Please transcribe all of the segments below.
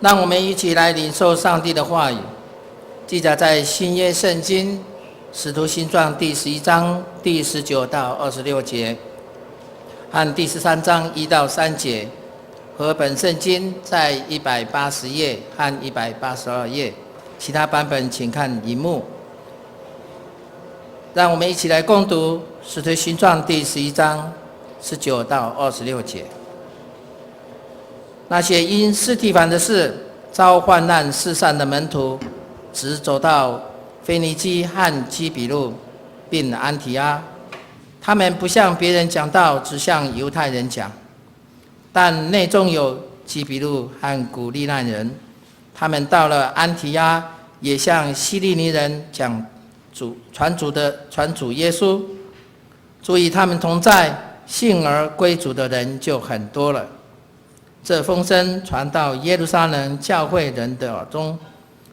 让我们一起来领受上帝的话语，记载在新约圣经使徒行传第11章第19到26节，和第13章1到3节，和本圣经在180页和182页，其他版本请看荧幕。让我们一起来共读使徒行传第11章19到26节。那些因司提反的事遭患难四散的门徒，直走到腓尼基和基比路，并安提阿。他们不向别人讲道，只向犹太人讲。但内中有基比路和古利奈人，他们到了安提阿，也向希利尼人讲传主耶稣。注意他们同在，信而归主的人就很多了。这风声传到耶路撒冷教会人的耳中，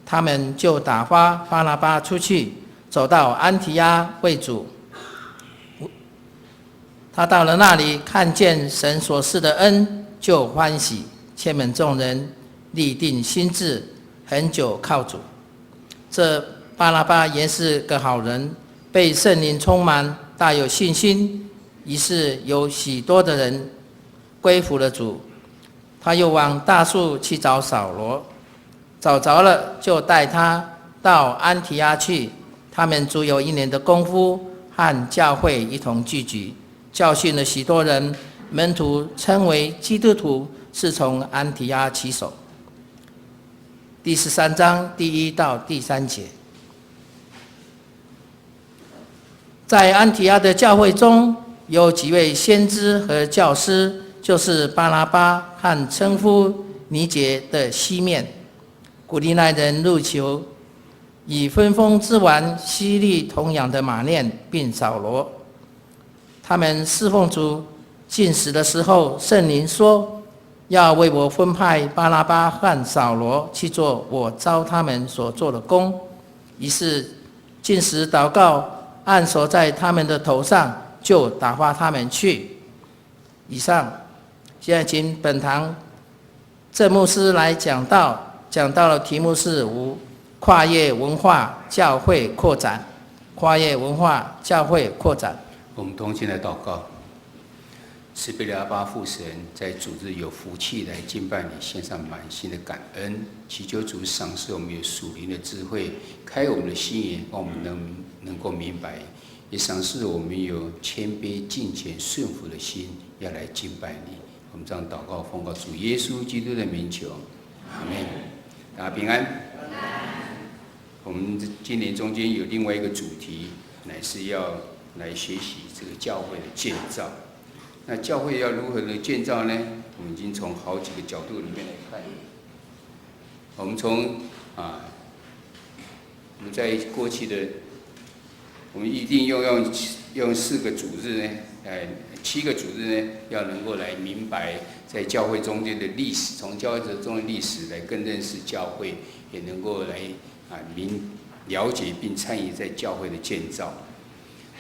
他们就打发巴拿巴出去，走到安提阿为主。他到了那里，看见神所赐的恩，就欢喜，劝勉众人，立定心志，恒久靠主。这巴拿巴原是个好人，被圣灵充满，大有信心，于是有许多的人归服了主。他又往大树去找扫罗，找着了，就带他到安提阿去。他们足有1年的功夫，和教会一同聚集，教训了许多人。门徒称为基督徒，是从安提阿起手。第13章第1到第3节。在安提阿的教会中，有几位先知和教师，就是巴拿巴和称呼尼结的西面、古利奈人路求，以分封之王希律同养的马念，并扫罗。他们侍奉主禁食的时候，圣灵说要为我分派巴拿巴和扫罗去做我召他们所做的工。于是禁食祷告，按手在他们的头上，就打发他们去。以上。现在请本堂郑牧师来讲道，讲道的题目是跨越文化教会扩展。跨越文化教会扩展。我们同心来祷告。慈悲的阿爸父神，在主日有福气来敬拜你，献上满心的感恩，祈求主赏赐我们有属灵的智慧，开我们的心眼，让我们能够明白，也赏赐我们有谦卑敬虔顺服的心，要来敬拜你。我们这样祷告，奉告主耶稣基督的名求，阿们。大家平安。我们今年中间有另外一个主题，乃是要来学习这个教会的建造。那教会要如何的建造呢？我们已经从好几个角度里面来看。我们从我们在过去的，我们一定用4个主日呢，7个主日呢，要能够来明白在教会中间的历史，从教会中的历史来更认识教会，也能够来了解并参与在教会的建造。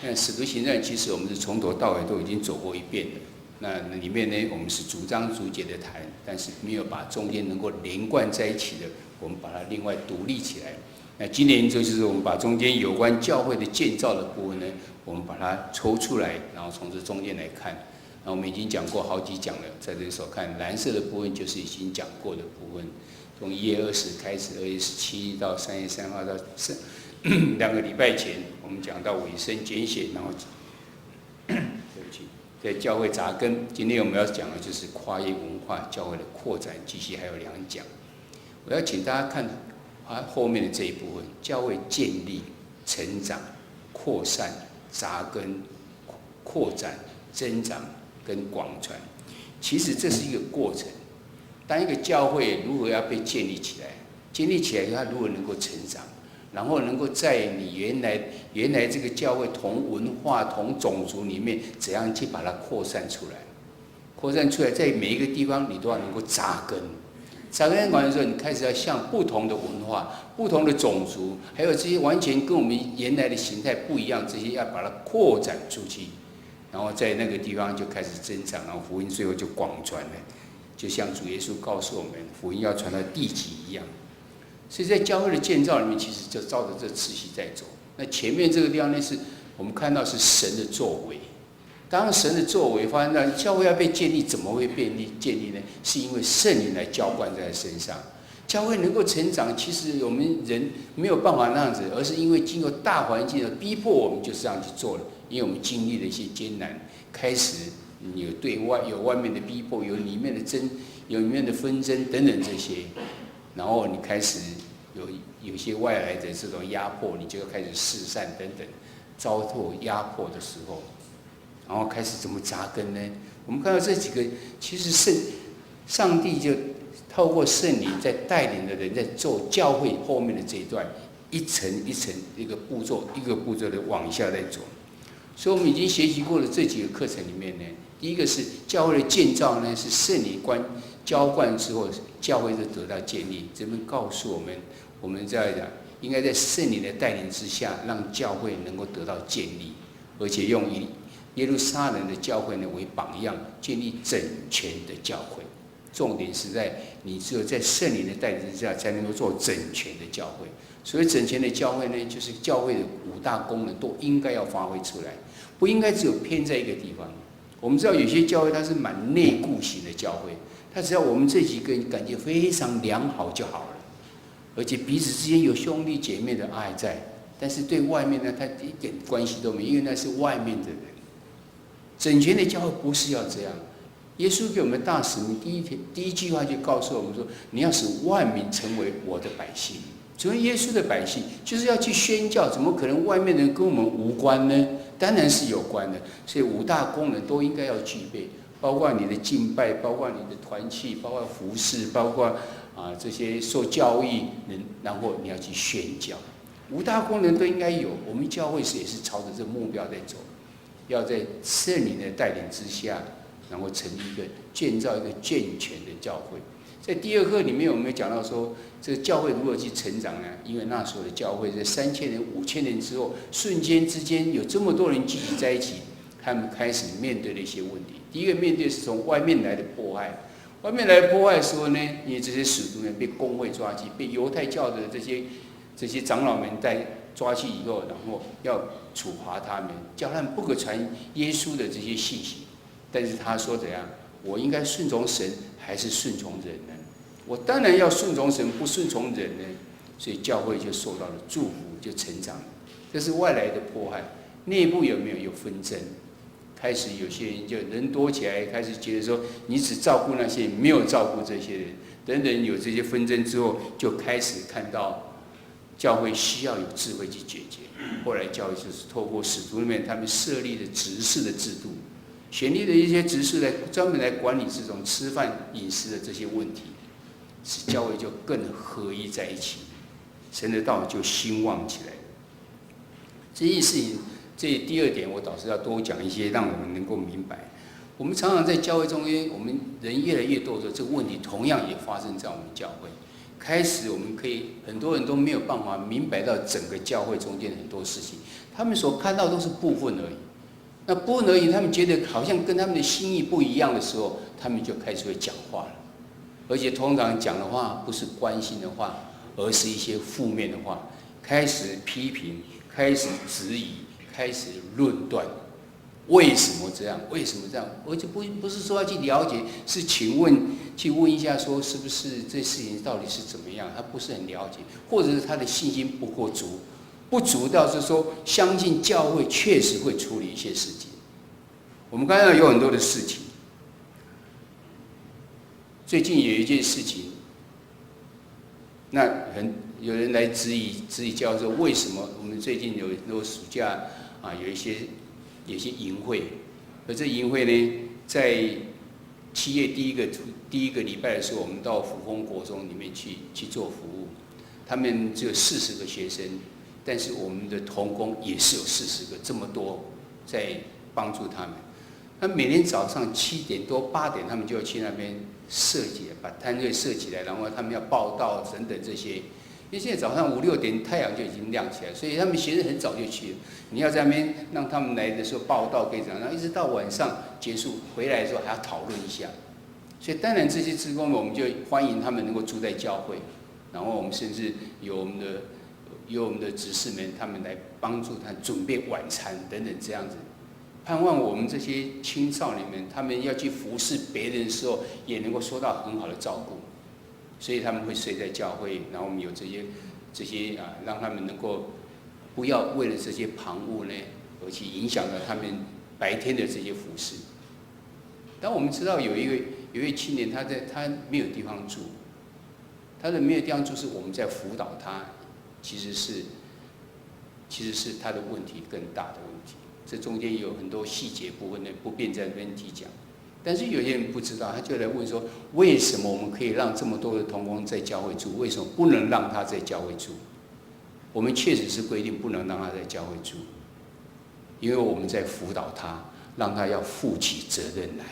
那使徒行传其实我们是从头到尾都已经走过一遍的。那里面呢，我们是逐章逐节的谈，但是没有把中间能够连贯在一起的，我们把它另外独立起来。那今年就是我们把中间有关教会的建造的部分呢，我们把它抽出来，然后从这中间来看。那我们已经讲过好几讲了，在这里所看蓝色的部分就是已经讲过的部分，从1月20开始，2月17到3月3号到2个礼拜前，我们讲到尾声拣选，然后对不起，在教会扎根。今天我们要讲的就是跨越文化教会的扩展，继续还有2讲。我要请大家看后面的这一部分，教会建立、成长、扩散、扎根、扩展、增长跟广传。其实这是一个过程。当一个教会如何要被建立起来，建立起来它如何能够成长，然后能够在你原来这个教会同文化同种族里面，怎样去把它扩散出来？扩散出来，在每一个地方你都要能够扎根。扎根完的时候，你开始要向不同的文化、不同的种族，还有这些完全跟我们原来的形态不一样，这些要把它扩展出去，然后在那个地方就开始增长，然后福音最后就广传了。就像主耶稣告诉我们，福音要传到地极一样。所以在教会的建造里面，其实就照着这次序在走。那前面这个地方呢，是我们看到是神的作为。当神的作为发生在教会要被建立，怎么会建立呢？是因为圣灵来浇灌在身上。教会能够成长，其实我们人没有办法那样子，而是因为经过大环境的逼迫，我们就是这样去做了。因为我们经历了一些艰难，开始有外面的逼迫，有里面的纷争等等这些，然后你开始有些外来的这种压迫，你就要开始四散等等，遭受压迫的时候，然后开始怎么扎根呢？我们看到这几个，其实上帝就透过圣灵在带领的人在做教会后面的这一段，一层一层一个步骤的往下在走。所以我们已经学习过了这几个课程里面呢，第一个是教会的建造呢，是圣灵浇灌之后，教会就得到建立。这边告诉我们在讲，应该在圣灵的带领之下，让教会能够得到建立，而且用以耶路撒冷的教会呢为榜样，建立整全的教会。重点是在你只有在圣灵的带领之下，才能够做整全的教会。所以整全的教会呢，就是教会的5大功能都应该要发挥出来，不应该只有偏在一个地方。我们知道有些教会它是蛮内固型的教会，它只要我们这几个人感觉非常良好就好了，而且彼此之间有兄弟姐妹的爱在，但是对外面呢，他一点关系都没有，因为那是外面的人。整全的教会不是要这样。耶稣给我们大使命，第一句话就告诉我们说：你要使万民成为我的百姓。成为耶稣的百姓，就是要去宣教，怎么可能外面的人跟我们无关呢？当然是有关的。所以5大功能都应该要具备，包括你的敬拜，包括你的团契，包括服事，包括这些受教育，然后你要去宣教，5大功能都应该有。我们教会也是朝着这个目标在走，要在圣灵的带领之下，然后建造一个健全的教会。在第2课里面，我们有讲到说，这个教会如何去成长呢？因为那时候的教会在3000年、5000年之后，瞬间之间有这么多人聚集在一起，他们开始面对了一些问题。第一个面对是从外面来的迫害，外面来的迫害的时候呢，因为这些使徒们被公会抓去，被犹太教的这些长老们抓去以后，然后要处罚他们，叫他们不可传耶稣的这些信息。但是他说怎样？我应该顺从神还是顺从人呢？我当然要顺从神，不顺从人呢。所以教会就受到了祝福，就成长了。这是外来的迫害，内部有没有纷争？开始有些人就人多起来，开始觉得说你只照顾那些，没有照顾这些人，等等，有这些纷争之后，就开始看到教会需要有智慧去解决。后来教会就是透过使徒们他们设立的执事的制度。选立的一些执事专门来管理这种吃饭饮食的这些问题，使教会就更合一在一起，神的道就兴旺起来。这件事情，这第2点我倒是要多讲一些，让我们能够明白。我们常常在教会中间，我们人越来越多的时候，这个问题同样也发生在我们教会。开始我们可以很多人都没有办法明白到整个教会中间很多事情，他们所看到都是部分而已。那部分而已，他们觉得好像跟他们的心意不一样的时候，他们就开始会讲话了，而且通常讲的话不是关心的话，而是一些负面的话，开始批评，开始质疑，开始论断，为什么这样？为什么这样？而且不是说要去了解，是去问一下，说是不是这事情到底是怎么样？他不是很了解，或者是他的信心不够足。不足到是说，相信教会确实会处理一些事情。我们看到有很多的事情，最近有一件事情，那有人来质疑教会说，为什么我们最近有很多暑假有一些营会，而这营会呢，在7月第一个礼拜的时候，我们到福丰国中里面去做服务，他们只有40个学生。但是我们的同工也是有40个，这么多在帮助他们。那每天早上7点多8点，他们就要去那边设计，把摊位设起来，然后他们要报道等等这些。因为现在早上5、6点太阳就已经亮起来，所以他们学生很早就去了。你要在那边让他们来的时候报道可以这样，然后一直到晚上结束回来的时候还要讨论一下。所以当然这些志工们，我们就欢迎他们能够住在教会，然后我们甚至有我们的执事们，他们来帮助他准备晚餐等等这样子。盼望我们这些青少年们，他们要去服侍别人的时候，也能够受到很好的照顾。所以他们会睡在教会，然后我们有这些让他们能够不要为了这些旁骛呢，而去影响到他们白天的这些服侍。当我们知道有一位青年，他没有地方住，他的没有地方住是我们在辅导他，其实是他的问题更大的问题。这中间有很多细节部分呢，不便在这边提讲。但是有些人不知道，他就来问说：为什么我们可以让这么多的同工在教会住？为什么不能让他在教会住？我们确实是规定不能让他在教会住，因为我们在辅导他，让他要负起责任来。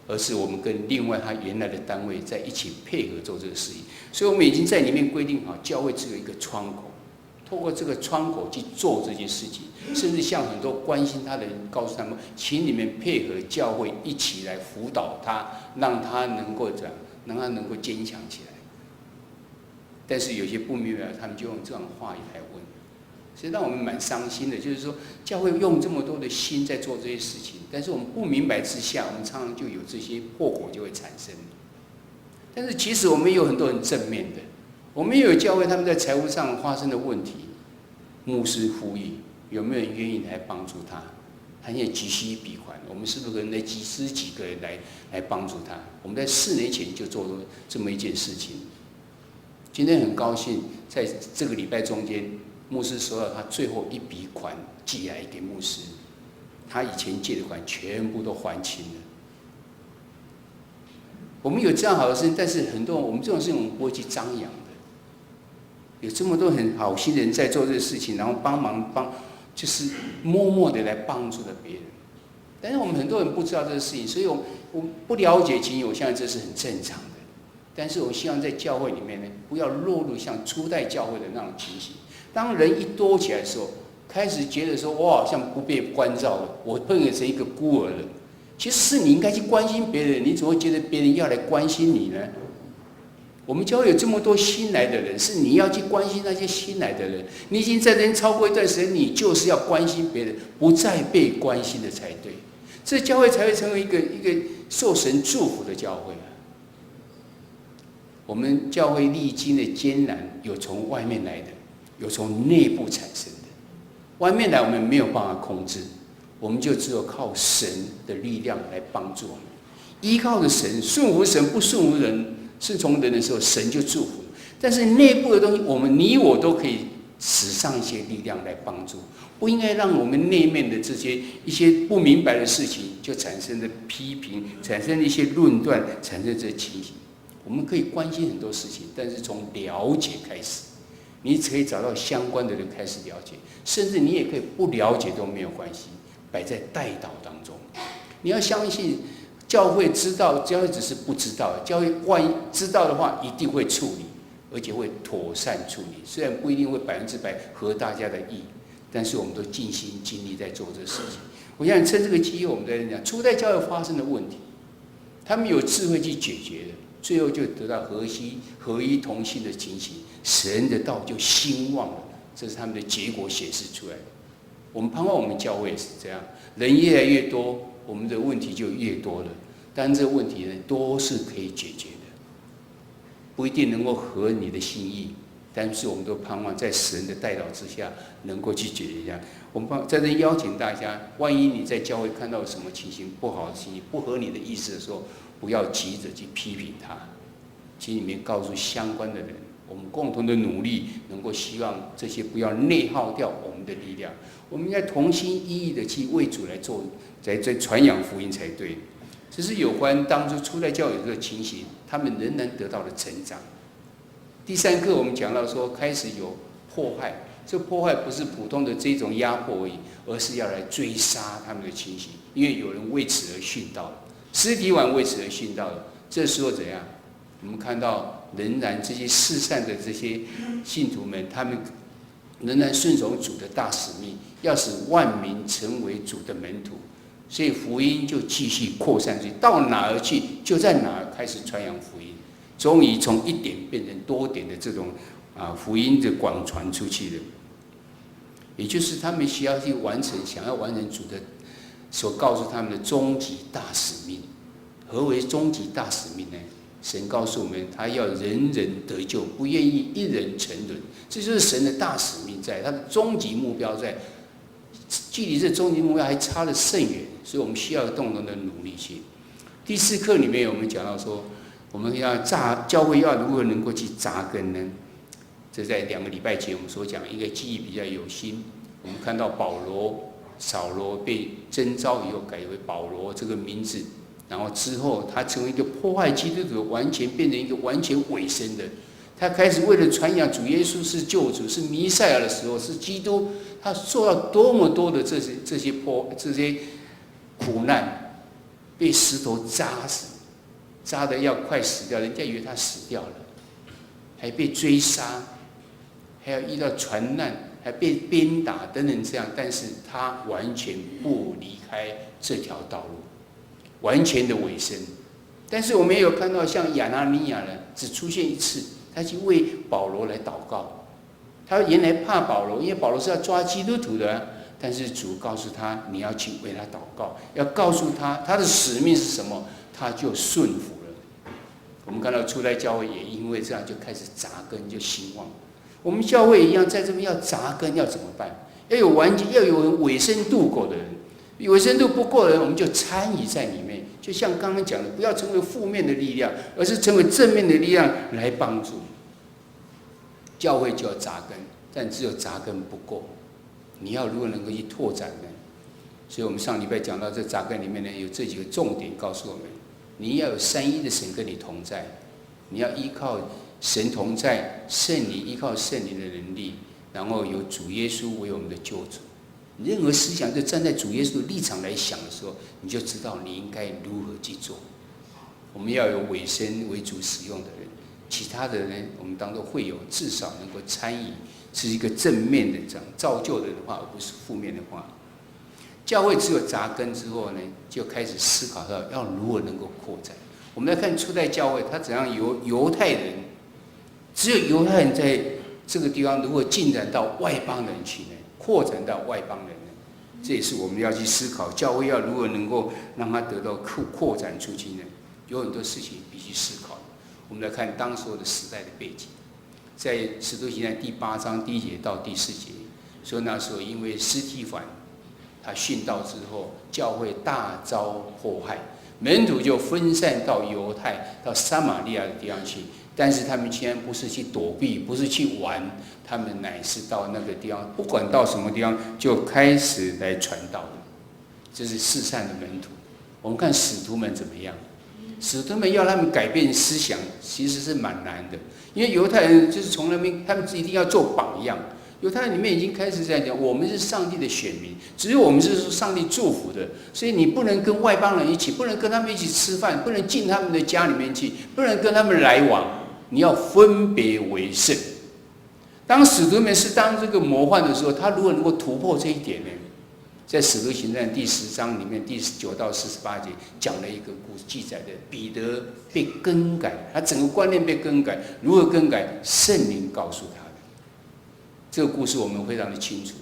而是我们跟另外他原来的单位在一起配合做这个事情，所以我们已经在里面规定好，教会只有一个窗口，透过这个窗口去做这件事情，甚至向很多关心他的人告诉他们，请你们配合教会一起来辅导他，让他能够这样，让他能够坚强起来。但是有些不明白，他们就用这样的话语来问，所以让我们蛮伤心的。就是说，教会用这么多的心在做这些事情，但是我们不明白之下，我们常常就有这些后果就会产生。但是其实我们有很多很正面的，我们也有教会他们在财务上发生的问题，牧师呼吁有没有人愿意来帮助他？他现在急需一笔款，我们是不是可能来集资几个人来帮助他？我们在4年前就做了这么一件事情。今天很高兴，在这个礼拜中间，牧师收到他最后一笔款寄来给牧师，他以前借的款全部都还清了。我们有这样好的事情，但是很多我们这种事情我们不会去张扬的。有这么多很好心的人在做这个事情，然后就是默默的来帮助了别人。但是我们很多人不知道这个事情，所以我不了解情形，我相信这是很正常的。但是我希望在教会里面呢，不要落入像初代教会的那种情形。当人一多起来的时候，开始觉得说我好像不被关照了，我变成一个孤儿了。其实是你应该去关心别人，你怎么会觉得别人要来关心你呢？我们教会有这么多新来的人，是你要去关心那些新来的人。你已经在这边超过一段时间，你就是要关心别人，不再被关心的才对。这教会才会成为一个受神祝福的教会。我们教会历经的艰难，有从外面来的，有从内部产生的。外面来我们没有办法控制，我们就只有靠神的力量来帮助我们。依靠着神，顺服神，不顺服人，顺从人的时候，神就祝福。但是内部的东西，你我都可以使上一些力量来帮助，不应该让我们内面的这些一些不明白的事情，就产生的批评，产生的一些论断，产生这些情形。我们可以关心很多事情，但是从了解开始，你可以找到相关的人开始了解，甚至你也可以不了解都没有关系，摆在代祷当中。你要相信，教会知道，教会只是不知道，教会万一知道的话，一定会处理，而且会妥善处理。虽然不一定会100%合大家的意，但是我们都尽心尽力在做这个事情。我想趁这个机会，我们在讲初代教会发生的问题，他们有智慧去解决的。最后就得到合一同心的情形，神的道就兴旺了，这是他们的结果显示出来的。我们盼望我们教会也是这样，人越来越多，我们的问题就越多了。但这个问题呢，都是可以解决的，不一定能够合你的心意，但是我们都盼望在神的带导之下，能够去解决一下。我们在这邀请大家，万一你在教会看到什么情形不好的情形，不合你的意思的时候，不要急着去批评他，请你们告诉相关的人，我们共同的努力，能够希望这些不要内耗掉我们的力量。我们应该同心一意的去为主来做，在传扬福音才对。这是有关当初初代教会的情形，他们仍然得到了成长。第3课我们讲到说，开始有迫害，这迫害不是普通的这种压迫而已，而是要来追杀他们的情形，因为有人为此而殉道了。司提反为此而殉道了，这时候怎样？我们看到仍然这些世上的这些信徒们，他们仍然顺从主的大使命，要使万民成为主的门徒。所以福音就继续扩散出去，到哪儿去就在哪儿开始传扬福音，终于从一点变成多点的这种福音的广传出去了。也就是他们需要去完成，想要完成主的所告诉他们的终极大使命。何为终极大使命呢？神告诉我们，他要人人得救，不愿意一人沉沦，这就是神的大使命在，他的终极目标在。距离这终极目标还差得甚远，所以我们需要共同的努力去。第4课里面我们讲到说，我们要教会要如何能够去扎根呢？这在2个礼拜前我们所讲，一个记忆比较有心。我们看到扫罗被征召以后改为保罗这个名字，然后之后他成为一个破坏基督徒，完全变成一个完全委身的。他开始为了传扬主耶稣是救主，是弥赛亚的时候，是基督，他受到多么多的这些苦难，被石头扎死，扎得要快死掉，人家以为他死掉了，还被追杀，还要遇到船难，还被鞭打等等这样，但是他完全不离开这条道路，完全的委身。但是我们也有看到像亚拿尼亚呢，只出现一次，他去为保罗来祷告。他原来怕保罗，因为保罗是要抓基督徒的，但是主告诉他，你要去为他祷告，要告诉他他的使命是什么，他就顺服了。我们看到初代教会也因为这样就开始扎根，就兴旺。我们教会一样，在这边要扎根，要怎么办？要有委身度够的人，委身度不够的人，我们就参与在里面。就像刚刚讲的，不要成为负面的力量，而是成为正面的力量来帮助。教会就要扎根，但只有扎根不够，你要如何能够去拓展呢？所以我们上礼拜讲到这扎根里面呢，有这几个重点告诉我们：你要有三一的神跟你同在，你要依靠神同在，圣灵依靠圣灵的能力，然后有主耶稣为我们的救主。任何思想就站在主耶稣的立场来想的时候，你就知道你应该如何去做。我们要有委身为主使用的人，其他的呢，我们当中会有至少能够参与，是一个正面的这样造就的话，而不是负面的话。教会只有扎根之后呢，就开始思考到要如何能够扩展。我们来看初代教会，它怎样由犹太人，只有犹太人在这个地方如何进展到外邦人去呢？扩展到外邦人呢？这也是我们要去思考，教会要如何能够让它得到扩展出去呢？有很多事情必须思考。我们来看当时的时代的背景，在《使徒行传》第8章1节到第4节，说那时候因为司提反他殉道之后，教会大遭迫害，门徒就分散到犹太、到撒玛利亚的地方去。但是他们竟然不是去躲避，不是去玩，他们乃是到那个地方，不管到什么地方，就开始来传道了。这是世上的门徒。我们看使徒们怎么样？使徒们要他们改变思想，其实是蛮难的，因为犹太人就是从那边，他们一定要做榜样。犹太人里面已经开始在讲，我们是上帝的选民，只有我们是上帝祝福的，所以你不能跟外邦人一起，不能跟他们一起吃饭，不能进他们的家里面去，不能跟他们来往，你要分别为圣。当使徒们是当这个魔幻的时候，他如果能够突破这一点呢？在《使徒行传》第10章里面第19到48节讲了一个故事，记载的彼得被更改，他整个观念被更改，如何更改？圣灵告诉他的。这个故事我们非常的清楚。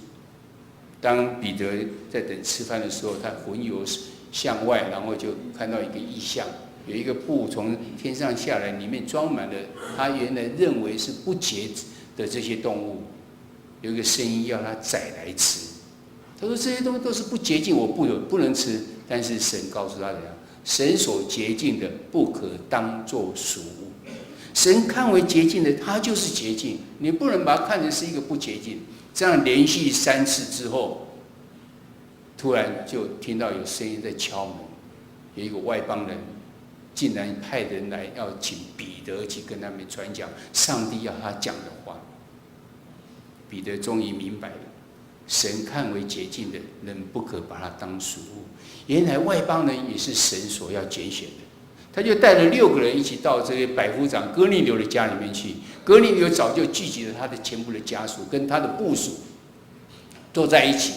当彼得在等吃饭的时候，他魂游向外，然后就看到一个异象，有一个布从天上下来，里面装满了他原来认为是不洁的这些动物，有一个声音要他宰来吃。他说这些东西都是不洁净，我不能吃。但是神告诉他怎样？神所洁净的不可当作俗物。神看为洁净的，它就是洁净，你不能把它看成是一个不洁净。这样连续3次之后，突然就听到有声音在敲门，有一个外邦人竟然派人来要请彼得去跟他们传讲上帝要他讲的话。彼得终于明白了，神看为洁净的人不可把它当俗物。原来外邦人也是神所要拣选的。他就带了6个人一起到这个百夫长哥尼流的家里面去。哥尼流早就聚集了他的全部的家属跟他的部属，坐在一起，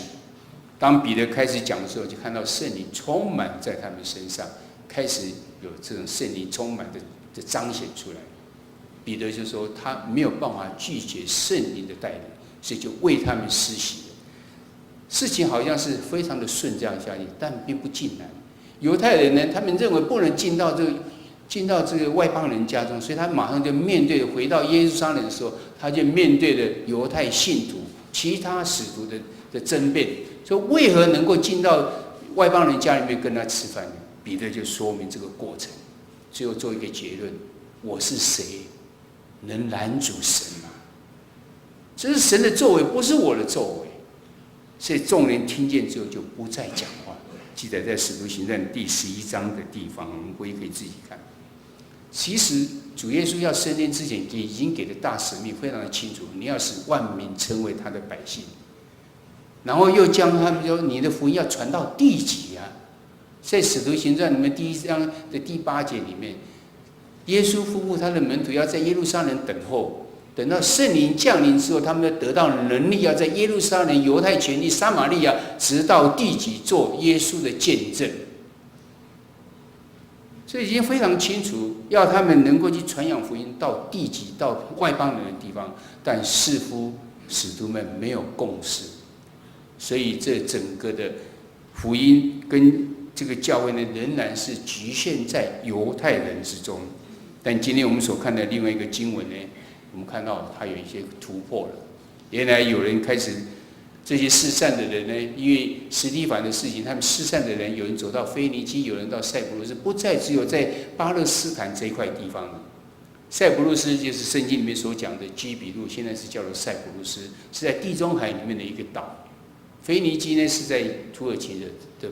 当彼得开始讲的时候，就看到圣灵充满在他们身上，开始有这种圣灵充满的彰显出来。彼得就说他没有办法拒绝圣灵的带领，所以就为他们施洗了。事情好像是非常的顺这样下去，但并不尽然。犹太人呢，他们认为不能进到这个外邦人家中，所以他马上就面对回到耶路撒冷的时候，他就面对了犹太信徒、其他使徒的争辩，说为何能够进到外邦人家里面跟他吃饭呢？彼得就说明这个过程，最后做一个结论：我是谁，能拦阻神吗？这是神的作为，不是我的作为。所以众人听见之后就不再讲话，记载在《使徒行传》第11章的地方，我们回去可以自己看。其实主耶稣要升天之前，已经给的大使命非常的清楚，你要使万民成为他的百姓，然后又将他们说你的福音要传到地极啊。在《使徒行传》里面第1章的第8节里面，耶稣夫妇他的门徒要在耶路撒冷等候。等到圣灵降临之后，他们要得到能力，要在耶路撒冷、犹太全地、撒玛利亚，直到地极做耶稣的见证。所以已经非常清楚，要他们能够去传扬福音到地极、到外邦人的地方，但似乎使徒们没有共识，所以这整个的福音跟这个教会呢，仍然是局限在犹太人之中。但今天我们所看的另外一个经文呢，我们看到它有一些突破了。原来有人开始，这些失散的人呢，因为司提反的事情，他们失散的人，有人走到腓尼基，有人到塞浦路斯，不再只有在巴勒斯坦这一块地方了。塞浦路斯就是圣经里面所讲的基比路，现在是叫做塞浦路斯，是在地中海里面的一个岛。腓尼基呢是在土耳其的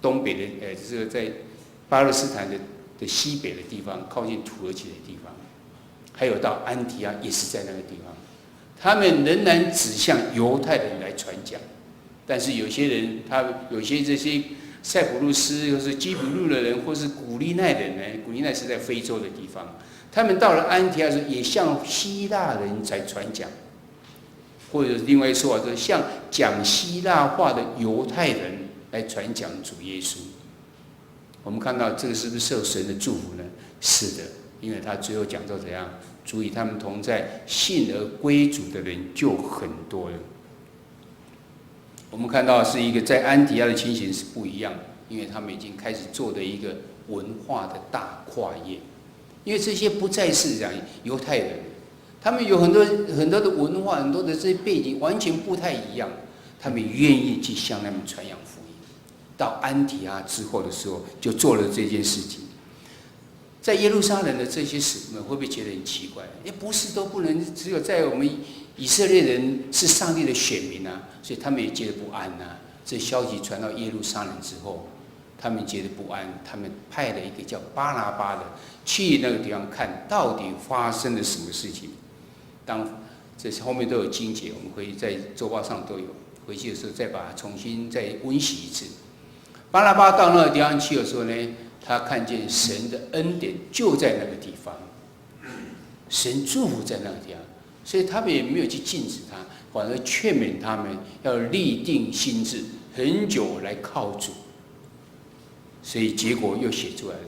东北的，这个在巴勒斯坦的西北的地方，靠近土耳其的地方。还有到安提阿也是在那个地方，他们仍然指向犹太人来传讲，但是有些人，有些这些塞浦路斯或是基比路的人，或是古利奈人呢，古利奈是在非洲的地方，他们到了安提阿时也向希腊人在传讲，或者另外一说法说向讲希腊话的犹太人来传讲主耶稣。我们看到这个是不是受神的祝福呢？是的。因为他最后讲到怎样，主与他们同在，信而归主的人就很多了。我们看到是一个在安提阿的情形是不一样的，因为他们已经开始做的一个文化的大跨越。因为这些不再是讲犹太人，他们有很多的文化，很多的这些背景完全不太一样，他们愿意去向他们传扬福音。到安提阿之后的时候，就做了这件事情。在耶路撒冷的这些使徒们会不会觉得很奇怪？不是都不能，只有在我们以色列人是上帝的选民啊，所以他们也觉得不安啊。这消息传到耶路撒冷之后，他们觉得不安，他们派了一个叫巴拿巴的去那个地方看到底发生了什么事情。当这后面都有经节，我们可以在周报上都有，回去的时候再把它重新再温习一次。巴拿巴到那个地方去的时候呢，他看见神的恩典就在那个地方，神祝福在那个地方，所以他们也没有去禁止他，反而劝勉他们要立定心志，很久来靠主。所以结果又写出来了，《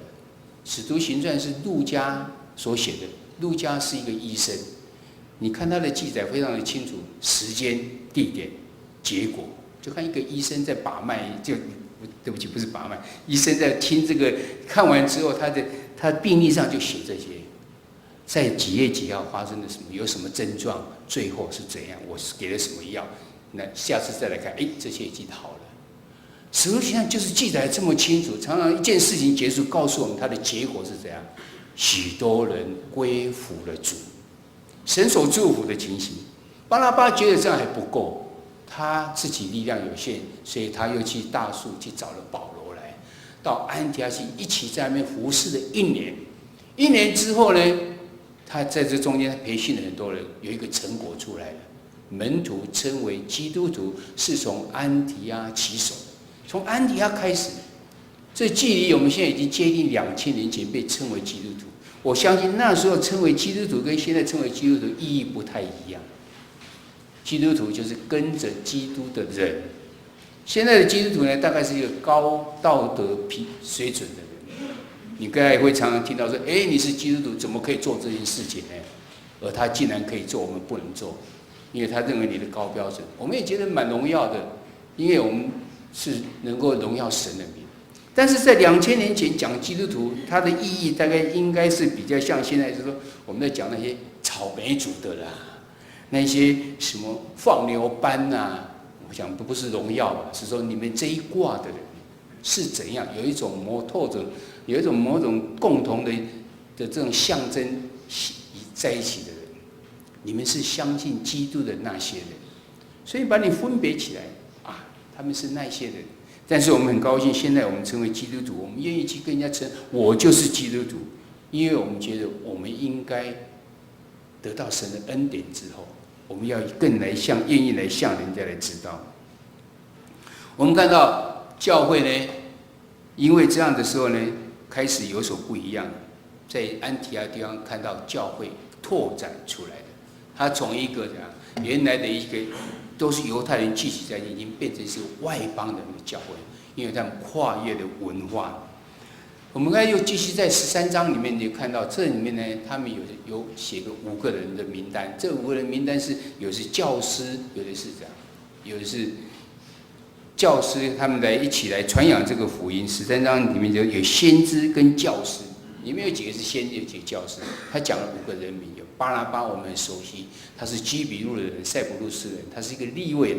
使徒行传》是路加所写的，路加是一个医生，你看他的记载非常的清楚，时间、地点、结果，就看一个医生在把脉，对不起，不是把脉，医生在听这个，看完之后，他病历上就写这些，在几月几号发生了什么，有什么症状，最后是怎样，我是给了什么药，那下次再来看，这些已经好了。使徒行传就是记载这么清楚，常常一件事情结束，告诉我们它的结果是怎样，许多人归服了主，神所祝福的情形。巴拿巴觉得这样还不够。他自己力量有限，所以他又去大树去找了保罗来，到安提阿去一起在那边服侍了1年。1年之后呢，他在这中间培训了很多人，有一个成果出来了。门徒称为基督徒，是从安提阿起手的。从安提阿开始，这距离我们现在已经接近2000年前被称为基督徒。我相信那时候称为基督徒跟现在称为基督徒意义不太一样。基督徒就是跟着基督的人，现在的基督徒呢，大概是一个高道德水准的人。你刚才会常常听到说：“哎，你是基督徒，怎么可以做这件事情呢？”而他竟然可以做，我们不能做，因为他认为你的高标准。我们也觉得蛮荣耀的，因为我们是能够荣耀神的名。但是在2000年前讲基督徒，它的意义大概应该是比较像现在，就是说我们在讲那些草莓族的啦，那些什么放牛班呐。我想不是荣耀吧，是说你们这一挂的人是怎样有一种有一种某种共同的这种象征在一起的人，你们是相信基督的那些人，所以把你分别起来啊，他们是那些人。但是我们很高兴，现在我们成为基督徒，我们愿意去跟人家称我就是基督徒，因为我们觉得我们应该得到神的恩典之后。我们要更愿意来向人家来知道。我们看到教会呢，因为这样的时候呢，开始有所不一样。在安提阿地方看到教会拓展出来的，它从一个原来的一个都是犹太人聚集在一起，已经变成是外邦人的教会，因为他们跨越的文化。我们刚才又继续在13章里面，你看到这里面呢，他们有写个5个人的名单。这5个人名单是有的是教师，有的是这样，有的是教师，他们来一起来传扬这个福音。13章里面就有先知跟教师，里面有几个是先知，有几个教师。他讲了5个人名，有巴拿巴，我们很熟悉，他是基比路的人，塞浦路斯人，他是一个利未人。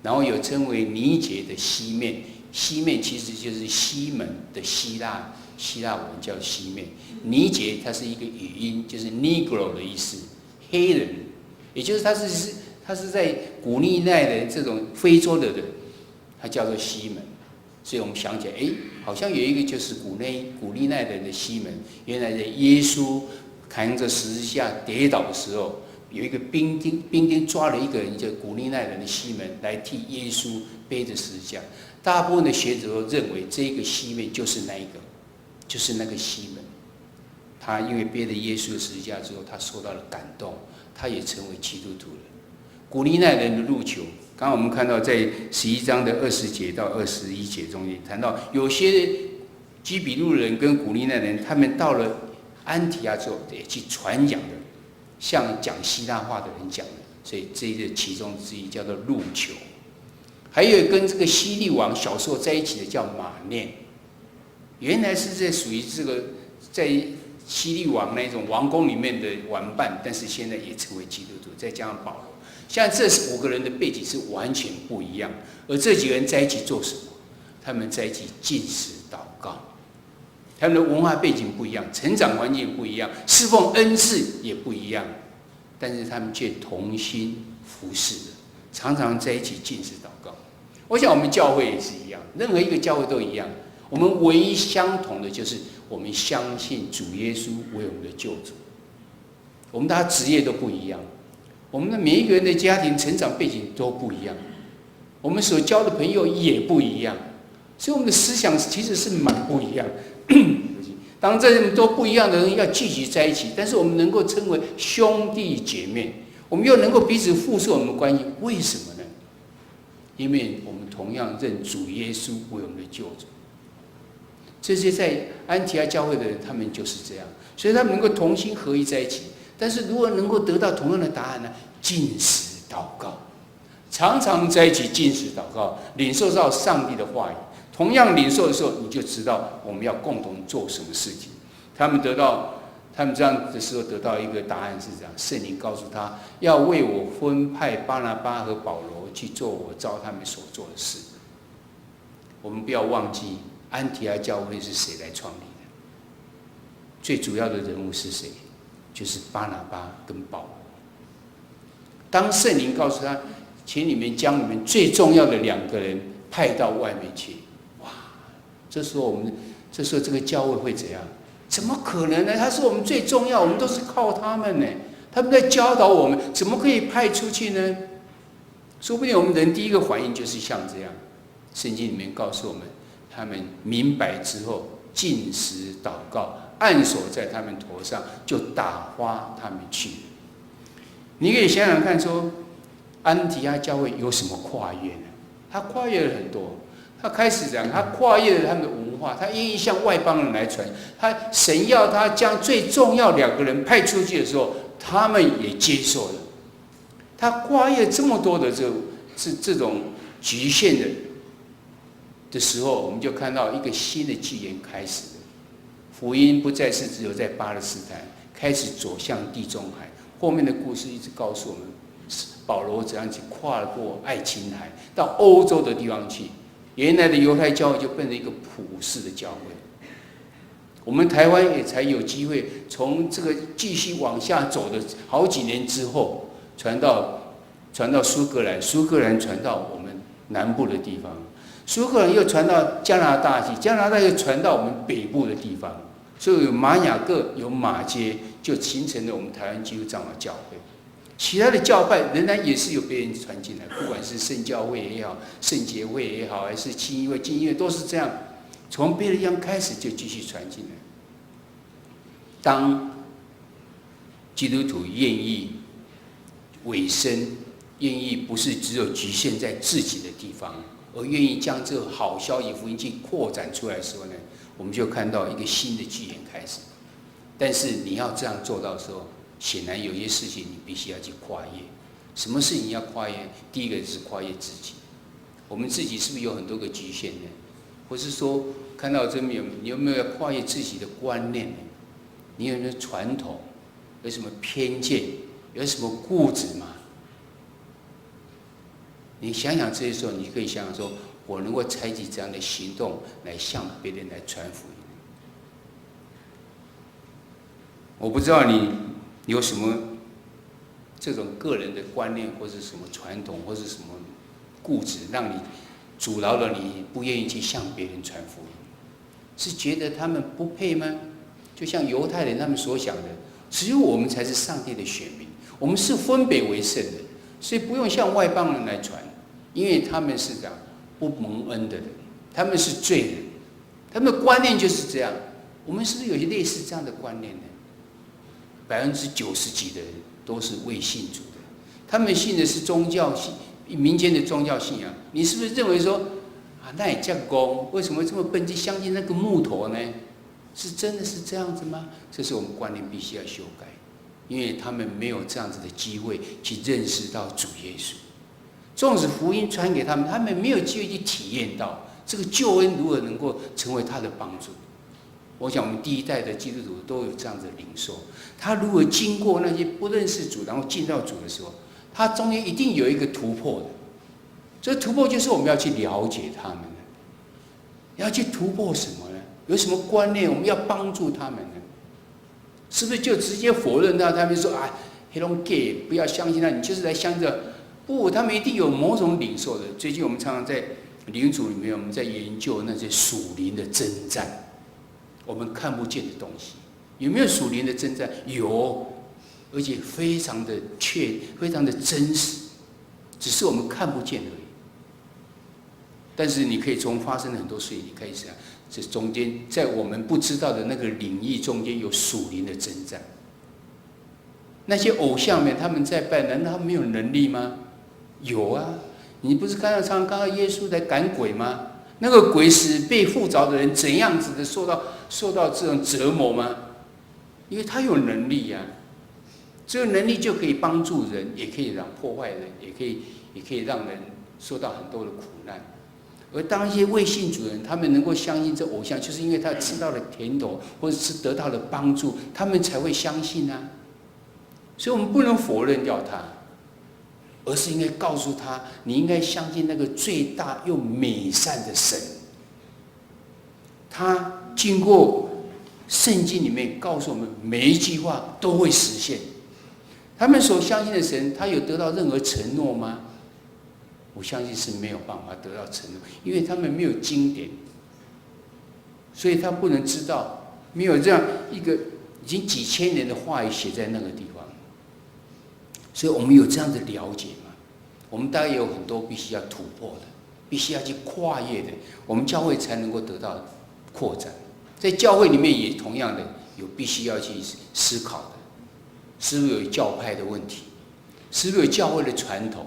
然后有称为尼结的西面。西面其实就是西门的希腊文叫西面，尼结它是一个语音，就是 Negro 的意思，黑人，也就是他是在古利奈的这种非洲的人，他叫做西门。所以我们想起来，好像有一个就是古利奈人的西门，原来的耶稣扛着十字架跌倒的时候，有一个兵丁抓了一个人，叫古利奈人的西门来替耶稣背着十字架。大部分的学者都认为这个西门就是那个西门。他因为背了耶稣的十字架之后，他受到了感动，他也成为基督徒了。古利奈人的路求，刚刚我们看到在11章的20节到21节中间谈到，有些基比路人跟古利奈人，他们到了安提阿之后也去传讲的，像讲希腊话的人讲的，所以这个其中之一叫做路求。还有跟这个希律王小时候在一起的叫马念，原来是在属于这个在希律王那种王宫里面的玩伴，但是现在也成为基督徒，再加上保罗，像这5个人的背景是完全不一样。而这几个人在一起做什么？他们在一起禁食祷告，他们的文化背景不一样，成长环境不一样，侍奉恩赐也不一样，但是他们却同心服侍的，常常在一起禁食祷告。我想我们教会也是一样，任何一个教会都一样。我们唯一相同的就是我们相信主耶稣为我们的救主。我们大家职业都不一样，我们的每一个人的家庭成长背景都不一样，我们所交的朋友也不一样，所以我们的思想其实是蛮不一样。当这么多不一样的人要聚集在一起，但是我们能够称为兄弟姐妹，我们又能够彼此附设我们的关系，为什么呢？因为我们同样认主耶稣为我们的救主。这些在安提阿教会的人，他们就是这样，所以他们能够同心合一在一起。但是如果能够得到同样的答案呢？禁食祷告，常常在一起禁食祷告，领受到上帝的话语。同样领受的时候，你就知道我们要共同做什么事情。他们这样的时候得到一个答案是这样：圣灵告诉他，要为我分派巴拿巴和保罗去做我召他们所做的事。我们不要忘记，安提阿教会是谁来创立的？最主要的人物是谁？就是巴拿巴跟保罗。当圣灵告诉他，请你们将你们最重要的2个人派到外面去，哇！这时候这个教会会怎样？怎么可能呢？他是我们最重要，我们都是靠他们呢。他们在教导我们，怎么可以派出去呢？说不定我们人第一个反应就是像这样。圣经里面告诉我们，他们明白之后，禁食祷告，按手在他们头上，就打发他们去。你可以想想看说，安提阿教会有什么跨越呢？他跨越了很多，他开始讲，他跨越了他们的文化，他愿意向外邦人来传。他神要他将最重要2个人派出去的时候，他们也接受了。他跨越这么多的这种局限的时候，我们就看到一个新的纪元开始了。福音不再是只有在巴勒斯坦，开始走向地中海。后面的故事一直告诉我们，保罗怎样去跨过爱琴海到欧洲的地方去。原来的犹太教会就变成一个普世的教会，我们台湾也才有机会从这个继续往下走的好几年之后，传到苏格兰，苏格兰传到我们南部的地方，苏格兰又传到加拿大去，加拿大又传到我们北部的地方，所以有马雅各，有马街，就形成了我们台湾基督长老教会。其他的教派仍然也是有别人传进来，不管是圣教会也好，圣洁会也好，还是清义会、浸义会，都是这样，从别的地方开始就继续传进来。当基督徒愿意委身，愿意不是只有局限在自己的地方，而愿意将这好消息福音去扩展出来的时候呢，我们就看到一个新的纪元开始。但是你要这样做到的时候，显然有些事情你必须要去跨越。什么事情要跨越？第一个是跨越自己。我们自己是不是有很多个局限呢？或是说，看到这边你有没有要跨越自己的观念呢？你有没有传统？有什么偏见？有什么固执吗？你想想这些时候，你可以想想说，我能够采取这样的行动来向别人来传福音。我不知道你有什么这种个人的观念，或是什么传统，或是什么固执，让你阻挠了你不愿意去向别人传福音？是觉得他们不配吗？就像犹太人他们所想的，只有我们才是上帝的选民，我们是分别为圣的，所以不用向外邦人来传，因为他们是这样不蒙恩的人，他们是罪人，他们的观念就是这样。我们是不是有些类似这样的观念呢？90%几的人都是未信主的，他们信的是宗教信民间的宗教信仰。你是不是认为说啊，那也这样讲，为什么这么笨，去相信那个木头呢？是真的是这样子吗？这是我们观念必须要修改，因为他们没有这样子的机会去认识到主耶稣。纵使福音传给他们，他们没有机会去体验到这个救恩如何能够成为他的帮助。我想我们第一代的基督徒都有这样子的领受，他如何经过那些不认识主，然后进到主的时候，他中间一定有一个突破的。这突破就是我们要去了解他们，要去突破什么呢？有什么观念我们要帮助他们呢？是不是就直接否认到他们说啊，黑龙 gay 不要相信他，你就是来相信这？不，他们一定有某种领受的。最近我们常常在灵组里面，我们在研究那些属灵的征战，我们看不见的东西，有没有属灵的征战？有，而且非常的非常的真实，只是我们看不见而已。但是你可以从发生了很多事情，你可以想，这中间在我们不知道的那个领域中间有属灵的征战。那些偶像们他们在拜，难道他们没有能力吗？有啊，你不是常常看到耶稣在赶鬼吗？那个鬼使被附着的人怎样子的受到这种折磨吗？因为他有能力呀、这个能力就可以帮助人，也可以让破坏人，也可以让人受到很多的苦难。而当一些未信主人，他们能够相信这偶像，就是因为他吃到了甜头，或者是得到了帮助，他们才会相信啊。所以我们不能否认掉他，而是应该告诉他，你应该相信那个最大又美善的神。他经过圣经里面告诉我们，每一句话都会实现。他们所相信的神，他有得到任何承诺吗？我相信是没有办法得到承诺，因为他们没有经典，所以他不能知道，没有这样一个已经几千年的话语写在那个地方。所以我们有这样的了解嘛？我们当然也有很多必须要突破的，必须要去跨越的，我们教会才能够得到扩展。在教会里面也同样的有必须要去思考的，是不是有教派的问题？是不是有教会的传统？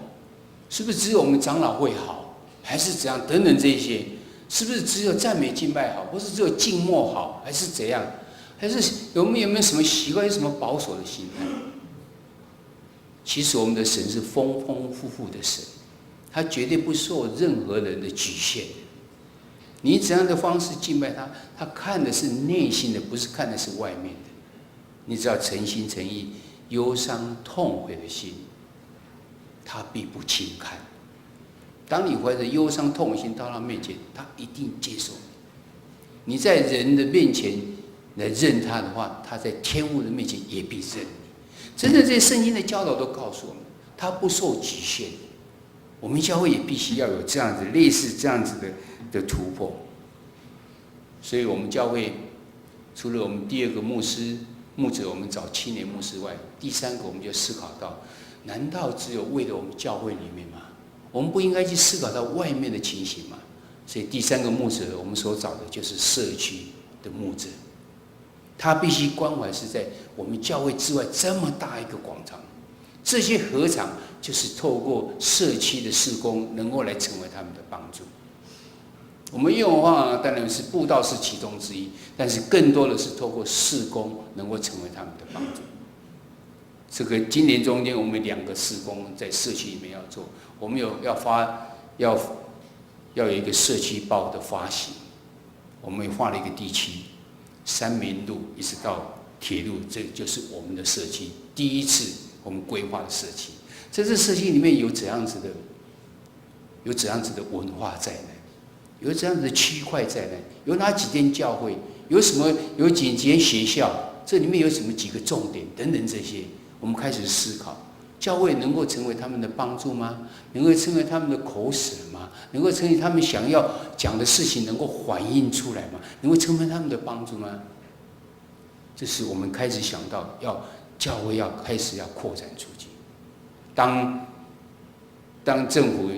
是不是只有我们长老会好，还是怎样等等这一些，是不是只有赞美敬拜好，或是只有静默好，还是怎样？还是有没有什么习惯，有什么保守的心态？其实我们的神是丰丰富富的神，他绝对不受任何人的局限。你怎样的方式敬拜他，他看的是内心的，不是看的是外面的。你只要诚心诚意、忧伤痛悔的心，他必不轻看。当你怀着忧伤痛悔心到他面前，他一定接受你。你在人的面前来认他的话，他在天父的面前也必认你。真的，这些圣经的教导都告诉我们，他不受局限。我们教会也必须要有这样子类似这样子的突破。所以我们教会除了我们第二个牧者，我们找青年牧师外，第三个我们就思考到，难道只有为了我们教会里面吗？我们不应该去思考到外面的情形吗？所以第三个牧者，我们所找的就是社区的牧者，他必须关怀是在我们教会之外这么大一个广场，这些何尝就是透过社区的事工能够来成为他们的帮助。我们用的话当然是布道是其中之一，但是更多的是透过事工能够成为他们的帮助。这个今年中间我们2个事工在社区里面要做，我们要有一个社区报的发行，我们也画了一个地区，三民路一直到铁路，这就是我们的社区。第一次我们规划的社区，在这社区里面有怎样子的文化在呢？有这样子的区块在呢？有哪几间教会？有几间学校？这里面有什么几个重点等等这些，我们开始思考，教会能够成为他们的帮助吗？能够成为他们的口使吗？能够成为他们想要讲的事情能够反映出来吗？能够成为他们的帮助吗？这是我们开始想到，教会开始要扩展出去。当政府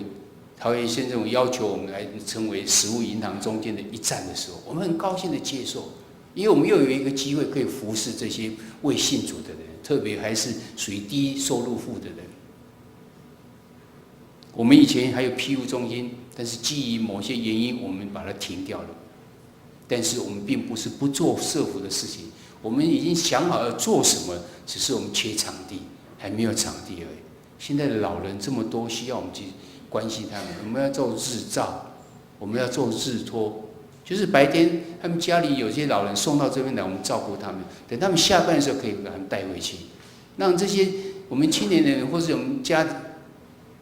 桃园县政府要求我们来成为食物银行中间的一站的时候，我们很高兴的接受，因为我们又有一个机会可以服侍这些未信主的人，特别还是属于低收入户的人。我们以前还有庇护中心，但是基于某些原因，我们把它停掉了。但是我们并不是不做社福的事情，我们已经想好要做什么，只是我们缺场地，还没有场地而已。现在的老人这么多，需要我们去关心他们，我们要做日照，我们要做日托，就是白天他们家里有些老人送到这边来，我们照顾他们，等他们下班的时候可以把他们带回去，让这些我们青年人或是我们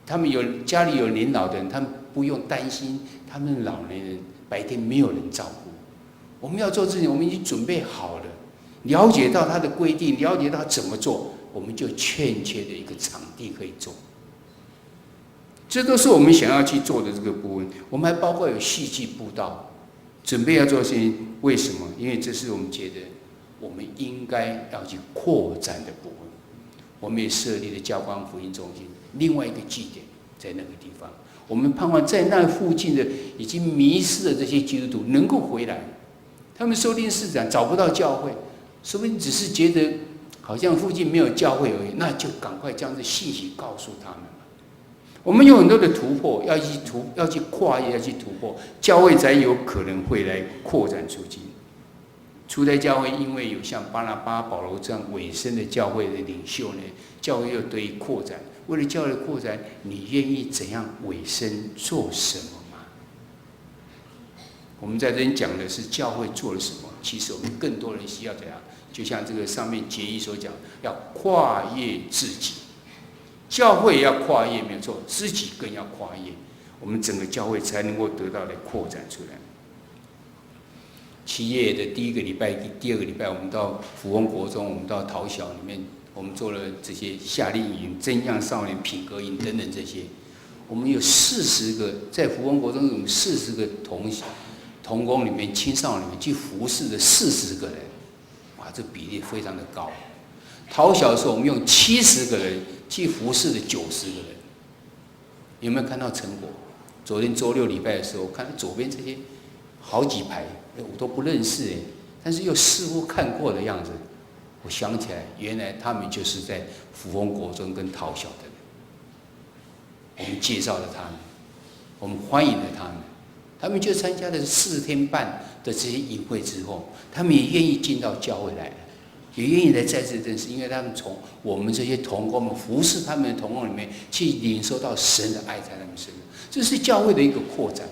他们家里有年老的人，他们不用担心他们老年人白天没有人照顾。我们要做事情，我们已经准备好了，了解到他的规定，了解到怎么做，我们就欠缺的一个场地可以做。这都是我们想要去做的这个部分。我们还包括有戏剧布道，准备要做事情。为什么？因为这是我们觉得我们应该要去扩展的部分。我们也设立了教官福音中心，另外一个据点在那个地方。我们盼望在那附近的已经迷失的这些基督徒能够回来。他们收听市长找不到教会，说不定只是觉得好像附近没有教会而已，那就赶快将这信息告诉他们。我们有很多的突破，要去跨越，要去突破，教会才有可能会来扩展出去。初代教会因为有像巴拿巴、保罗这样委身的教会的领袖呢，教会又得以扩展。为了教会的扩展，你愿意怎样委身做什么吗？我们在这边讲的是教会做了什么，其实我们更多人需要怎样？就像这个上面结义所讲，要跨越自己。教会也要跨越，没有错，自己更要跨越，我们整个教会才能够得到的扩展出来。7月的第1个礼拜、第2个礼拜，我们到福翁国中，我们到桃小里面，我们做了这些夏令营、真样少年品格营等等这些。我们有40个，在福翁国中有40个童工里面、青少年里面去服侍的40个人，哇，这比例非常的高。桃小的时候，我们用70个人去服侍的90个人，有没有看到成果？昨天周6礼拜的时候，看左边这些好几排，我都不认识但是又似乎看过的样子。我想起来，原来他们就是在福丰国中跟桃小的人。我们介绍了他们，我们欢迎了他们。他们就参加了4天半的这些营会之后，他们也愿意进到教会来了，也愿意来再次认识，因为他们从我们这些同工们服侍他们的同工里面去领受到神的爱在他们身上。这是教会的一个扩展，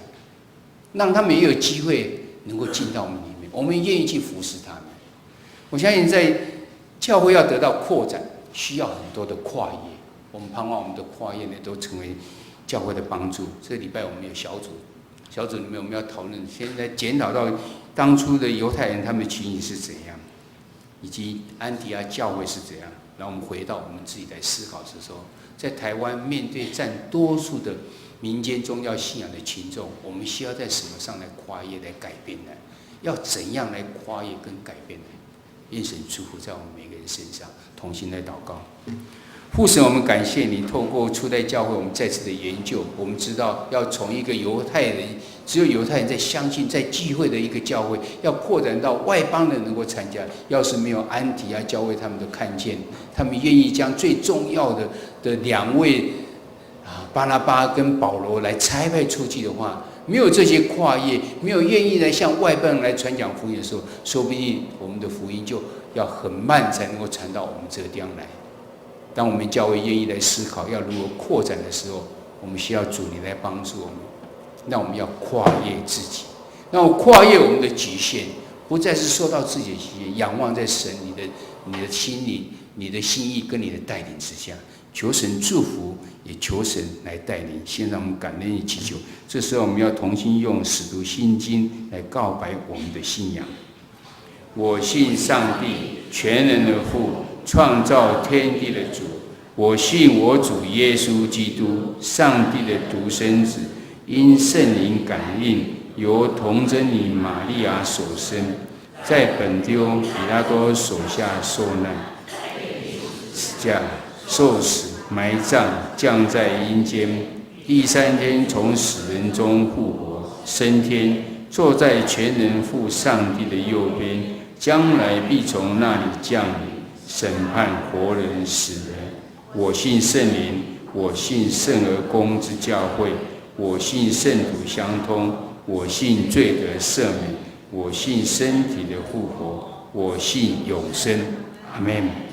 让他们也有机会能够进到我们里面，我们愿意去服侍他们。我相信在教会要得到扩展，需要很多的跨越。我们盼望我们的跨越呢，都成为教会的帮助。这个礼拜我们有小组里面我们要讨论，现在检讨到当初的犹太人他们的情形是怎样，以及安提阿教会是怎样。然后我们回到我们自己来思考的时候，在台湾面对占多数的民间宗教信仰的群众，我们需要在什么上来跨越、来改变呢？要怎样来跨越跟改变呢？愿神祝福在我们每个人身上，同心来祷告。父神，我们感谢你，透过初代教会，我们再次的研究，我们知道要从一个犹太人，只有犹太人在相信、在聚会的一个教会，要扩展到外邦人能够参加。要是没有安提阿教会他们的看见，他们愿意将最重要的2位巴拿巴跟保罗来差派出去的话，没有这些跨越，没有愿意来向外邦人来传讲福音的时候，说不定我们的福音就要很慢才能够传到我们这个地方来。当我们教会愿意来思考要如何扩展的时候，我们需要主你来帮助我们。那我们要跨越自己，那我跨越我们的局限，不再是受到自己的局限，仰望在神你的心里、你的心意跟你的带领之下。求神祝福，也求神来带领。先让我们感恩与祈求。这时候我们要同心用使徒信经来告白我们的信仰。我信上帝，全能的父，创造天地的主。我信我主耶稣基督，上帝的独生子，因圣灵感应，由童贞女玛利亚所生，在本丢彼拉多手下受难，死架受死，埋葬，降在阴间，第3天从死人中复活，升天，坐在全能父上帝的右边，将来必从那里降临，审判活人死人。我信圣灵，我信圣而公之教会，我信圣土相通，我信罪得赦免，我信身体的复活，我信永生。阿们。